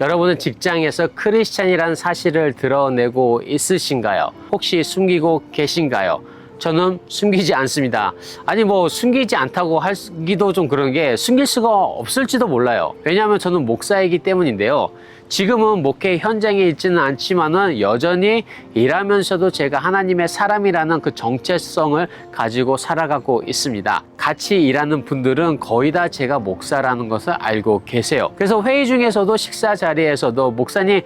여러분은 직장에서 크리스찬이라는 사실을 드러내고 있으신가요? 혹시 숨기고 계신가요? 저는 숨기지 않습니다. 아니 숨기지 않다고 하기도 좀 그런 게 숨길 수가 없을지도 몰라요. 왜냐하면 저는 목사이기 때문인데요. 지금은 목회 현장에 있지는 않지만은 여전히 일하면서도 제가 하나님의 사람이라는 그 정체성을 가지고 살아가고 있습니다. 같이 일하는 분들은 거의 다 제가 목사라는 것을 알고 계세요. 그래서 회의 중에서도 식사 자리에서도 목사님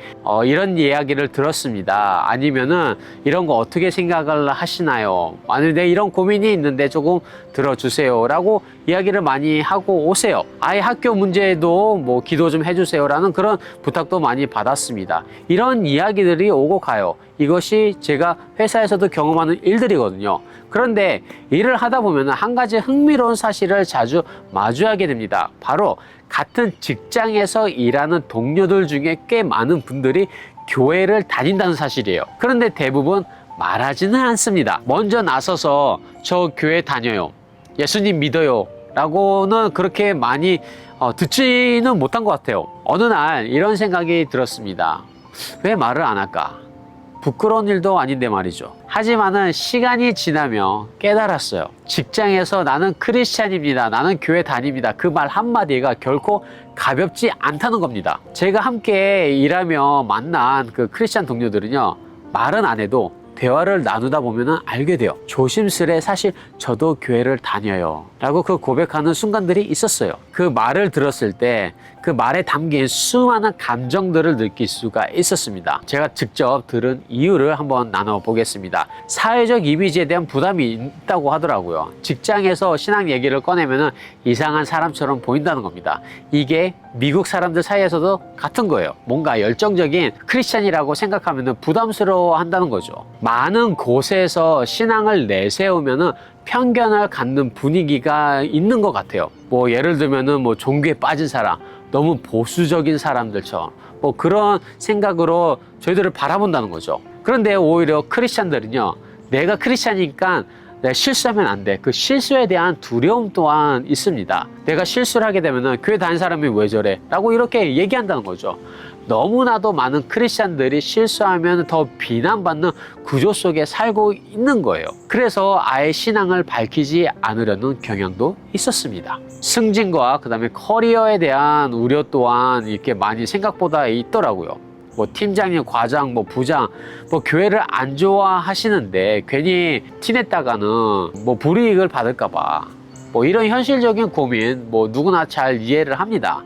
이런 이야기를 들었습니다. 아니면은 이런 거 어떻게 생각을 하시나요? 아니 내 이런 고민이 있는데 조금 들어주세요 라고 이야기를 많이 하고 오세요. 아이 학교 문제에도 기도 좀 해주세요 라는 그런 부탁도 많이 받았습니다. 이런 이야기들이 오고 가요. 이것이 제가 회사에서도 경험하는 일들이거든요. 그런데 일을 하다 보면 한 가지 흥미로운 사실을 자주 마주하게 됩니다. 바로 같은 직장에서 일하는 동료들 중에 꽤 많은 분들이 교회를 다닌다는 사실이에요. 그런데 대부분 말하지는 않습니다. 먼저 나서서 저 교회 다녀요, 예수님 믿어요 라고는 그렇게 많이 듣지는 못한 것 같아요. 어느 날 이런 생각이 들었습니다. 왜 말을 안 할까? 부끄러운 일도 아닌데 말이죠. 하지만은 시간이 지나며 깨달았어요. 직장에서 나는 크리스찬입니다, 나는 교회 다닙니다, 그 말 한마디가 결코 가볍지 않다는 겁니다. 제가 함께 일하며 만난 그 크리스찬 동료들은요, 말은 안 해도 대화를 나누다 보면 알게 돼요. 조심스레 사실 저도 교회를 다녀요 라고 그 고백하는 순간들이 있었어요. 그 말을 들었을 때 그 말에 담긴 수많은 감정들을 느낄 수가 있었습니다. 제가 직접 들은 이유를 한번 나눠보겠습니다. 사회적 이미지에 대한 부담이 있다고 하더라고요. 직장에서 신앙 얘기를 꺼내면 이상한 사람처럼 보인다는 겁니다. 이게 미국 사람들 사이에서도 같은 거예요. 뭔가 열정적인 크리스찬이라고 생각하면 부담스러워 한다는 거죠. 많은 곳에서 신앙을 내세우면 편견을 갖는 분위기가 있는 것 같아요. 예를 들면은 종교에 빠진 사람, 너무 보수적인 사람들처럼 그런 생각으로 저희들을 바라본다는 거죠. 그런데 오히려 크리스찬들은요, 내가 크리스찬이니까 내가 실수하면 안 돼. 그 실수에 대한 두려움 또한 있습니다. 내가 실수를 하게 되면 교회 다니는 사람이 왜 저래? 라고 이렇게 얘기한다는 거죠. 너무나도 많은 크리스찬들이 실수하면 더 비난받는 구조 속에 살고 있는 거예요. 그래서 아예 신앙을 밝히지 않으려는 경향도 있었습니다. 승진과 그다음에 커리어에 대한 우려 또한 이렇게 많이 생각보다 있더라고요. 팀장님, 과장, 부장, 교회를 안 좋아하시는데 괜히 티냈다가는 불이익을 받을까봐 이런 현실적인 고민 누구나 잘 이해를 합니다.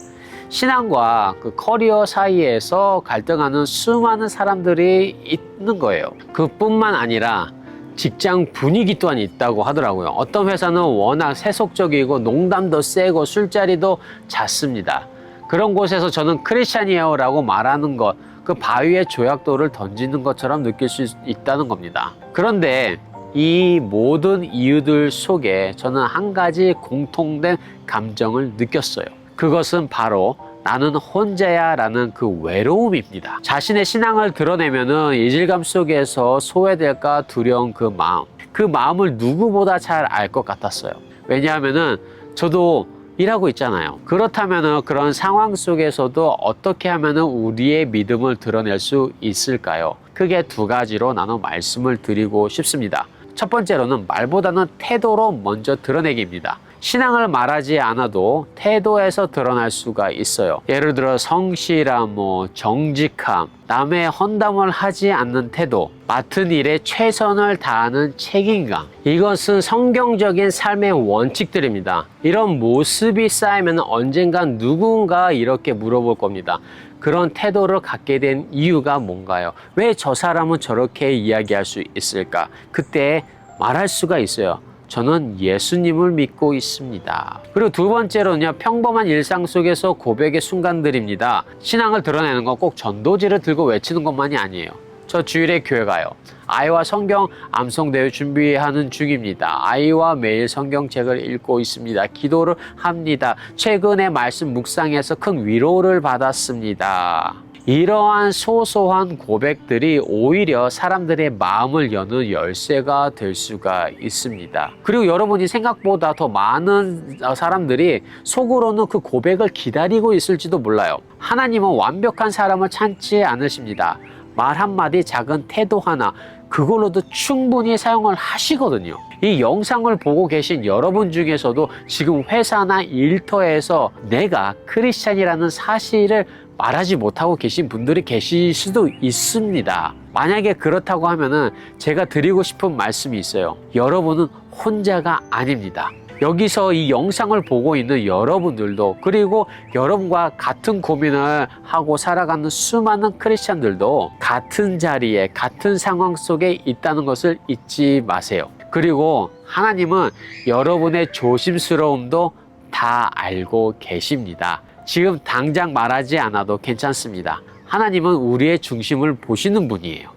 신앙과 그 커리어 사이에서 갈등하는 수많은 사람들이 있는 거예요. 그뿐만 아니라 직장 분위기 또한 있다고 하더라고요. 어떤 회사는 워낙 세속적이고 농담도 세고 술자리도 잦습니다. 그런 곳에서 저는 크리스찬이에요 라고 말하는 것, 그 바위에 조약돌을 던지는 것처럼 느낄 수 있다는 겁니다. 그런데 이 모든 이유들 속에 저는 한 가지 공통된 감정을 느꼈어요. 그것은 바로 나는 혼자야 라는 그 외로움입니다. 자신의 신앙을 드러내면은 이질감 속에서 소외될까 두려운 그 마음을 누구보다 잘 알 것 같았어요. 왜냐하면은 저도 일하고 있잖아요. 그렇다면은 그런 상황 속에서도 어떻게 하면은 우리의 믿음을 드러낼 수 있을까요? 크게 두 가지로 나눠 말씀을 드리고 싶습니다. 첫 번째로는 말보다는 태도로 먼저 드러내기입니다. 신앙을 말하지 않아도 태도에서 드러날 수가 있어요. 예를 들어 성실함, 정직함, 남의 헌담을 하지 않는 태도, 맡은 일에 최선을 다하는 책임감. 이것은 성경적인 삶의 원칙들입니다. 이런 모습이 쌓이면 언젠간 누군가 이렇게 물어볼 겁니다. 그런 태도를 갖게 된 이유가 뭔가요? 왜 저 사람은 저렇게 이야기할 수 있을까? 그때 말할 수가 있어요. 저는 예수님을 믿고 있습니다. 그리고 두 번째로는요, 평범한 일상 속에서 고백의 순간들입니다. 신앙을 드러내는 건 꼭 전도지를 들고 외치는 것만이 아니에요. 저 주일에 교회 가요. 아이와 성경 암송대회 준비하는 중입니다. 아이와 매일 성경책을 읽고 있습니다. 기도를 합니다. 최근에 말씀 묵상에서 큰 위로를 받았습니다. 이러한 소소한 고백들이 오히려 사람들의 마음을 여는 열쇠가 될 수가 있습니다. 그리고 여러분이 생각보다 더 많은 사람들이 속으로는 그 고백을 기다리고 있을지도 몰라요. 하나님은 완벽한 사람을 찾지 않으십니다. 말 한마디, 작은 태도 하나, 그걸로도 충분히 사용을 하시거든요. 이 영상을 보고 계신 여러분 중에서도 지금 회사나 일터에서 내가 크리스찬이라는 사실을 말하지 못하고 계신 분들이 계실 수도 있습니다. 만약에 그렇다고 하면은 제가 드리고 싶은 말씀이 있어요. 여러분은 혼자가 아닙니다. 여기서 이 영상을 보고 있는 여러분들도, 그리고 여러분과 같은 고민을 하고 살아가는 수많은 크리스찬들도 같은 자리에, 같은 상황 속에 있다는 것을 잊지 마세요. 그리고 하나님은 여러분의 조심스러움도 다 알고 계십니다. 지금 당장 말하지 않아도 괜찮습니다. 하나님은 우리의 중심을 보시는 분이에요.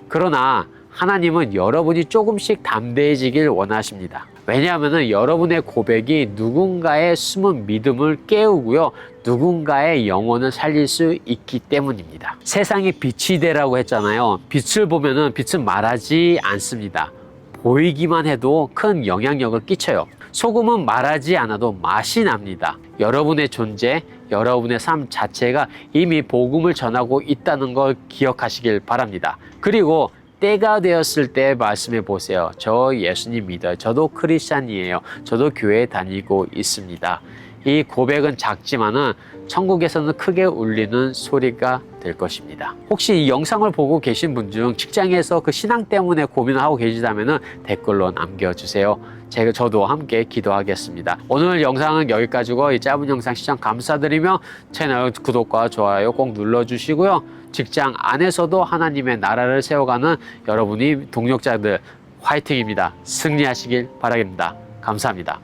그러나 하나님은 여러분이 조금씩 담대해지길 원하십니다. 왜냐하면 여러분의 고백이 누군가의 숨은 믿음을 깨우고요, 누군가의 영혼을 살릴 수 있기 때문입니다. 세상에 빛이 되라고 했잖아요. 빛을 보면은 빛은 말하지 않습니다. 보이기만 해도 큰 영향력을 끼쳐요. 소금은 말하지 않아도 맛이 납니다. 여러분의 존재, 여러분의 삶 자체가 이미 복음을 전하고 있다는 걸 기억하시길 바랍니다. 그리고 때가 되었을 때 말씀해 보세요. 저 예수님 믿어요. 저도 크리스찬이에요. 저도 교회 다니고 있습니다. 이 고백은 작지만은 천국에서는 크게 울리는 소리가 될 것입니다. 혹시 이 영상을 보고 계신 분 중 직장에서 그 신앙 때문에 고민을 하고 계시다면 댓글로 남겨주세요. 저도 함께 기도하겠습니다. 오늘 영상은 여기까지고, 이 짧은 영상 시청 감사드리며 채널 구독과 좋아요 꼭 눌러주시고요. 직장 안에서도 하나님의 나라를 세워가는 여러분이 동력자들 화이팅입니다. 승리하시길 바라겠습니다. 감사합니다.